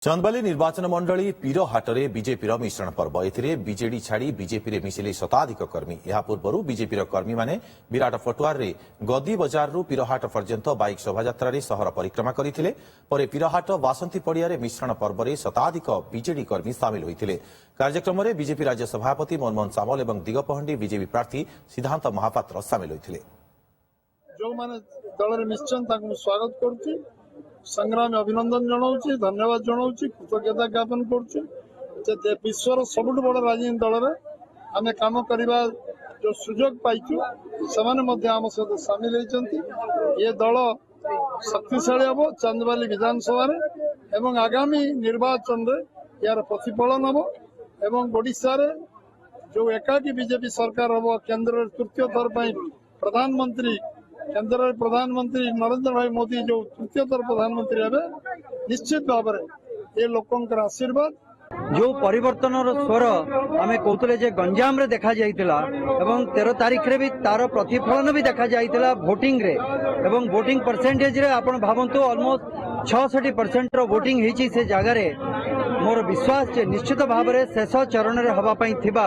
चांदबाली निर्वाचन मंडली पीरहाटे बीजेपी मिश्रण पर्व बीजेडी छाड़ी बीजेपी मिशिले शताधिक कर्मी या पूर्व बीजेपी कर्मी माने विराट फटुआर रे गदी बजार पीरहाट पर्यंत बाइक शोभायात्रा सहर परिक्रमा करते पीरहाट वासंती पड़िया मिश्रण पर्व में शताधिक बीजेडी कर्मी सामिल होते कार्यक्रम में बीजेपी राज्य सभापति मनमोहन सामल और दिगपहंडी बीजेपी प्रार्थी सिद्धांत महापात्र सामिल होते। जो माने दल निश्चय स्वागत करुच्ची संग्राम अभिनंदन जनाऊँ धन्यवाद जनाऊँ कृतज्ञता ज्ञापन कर विश्वर सबुठ बड़ राजनीति दल में आम कम करने जो सुजोग पाइचु से आम सहित सामिल होती ये दल शक्तिशाली हम चांदबाली विधानसभा एवं आगामी निर्वाचन में यार प्रतिफलन हम एवं ओडिशा रे जो एकाकी बीजेपी सरकार हम केंद्र तृतीय थर प्रधानमंत्री केंद्र प्रधानमंत्री नरेंद्र भाई मोदी जो तृतीय थर प्रधानमंत्री हे निश्चित भाव ये लोकंकर आशीर्वाद जो परिवर्तन स्वर आम कहते जे गंजाम रे देखा जाइतिला एवं 13 तारीख रे भी तार प्रतिफलन भी देखा जाइतिला वोटिंग रे एवं वोटिंग परसेंटेज रे आपण भावंतु ऑलमोस्ट 66% रो वोटिंग हिची से जगह रे मोर विश्वास जे निश्चित भाव में शेष चरण रे हवा पई थिबा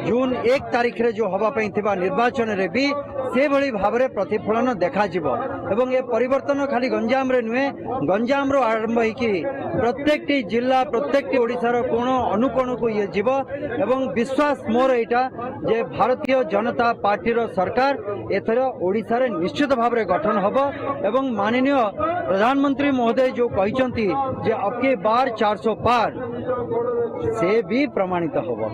जून 1 तारीख रे जो हवा पई थिबा निर्वाचन रे भी से भली भाव में प्रतिफलन देखा जिवो एवं ये परिवर्तन खाली गंजाम रे नुहे गंजाम रो आरंभ होइकी प्रत्येक जिला प्रत्येक ओडिशार कोण अनुकोण को ये जीव एवं विश्वास मोर एटा जे भारतीय जनता पार्टी रो सरकार एथर ओडिशा रे निश्चित भाव में गठन हबो एवं माननीय प्रधानमंत्री महोदय जो कहिसंती जे अब के बार 400 पार से भी प्रमाणित हबो।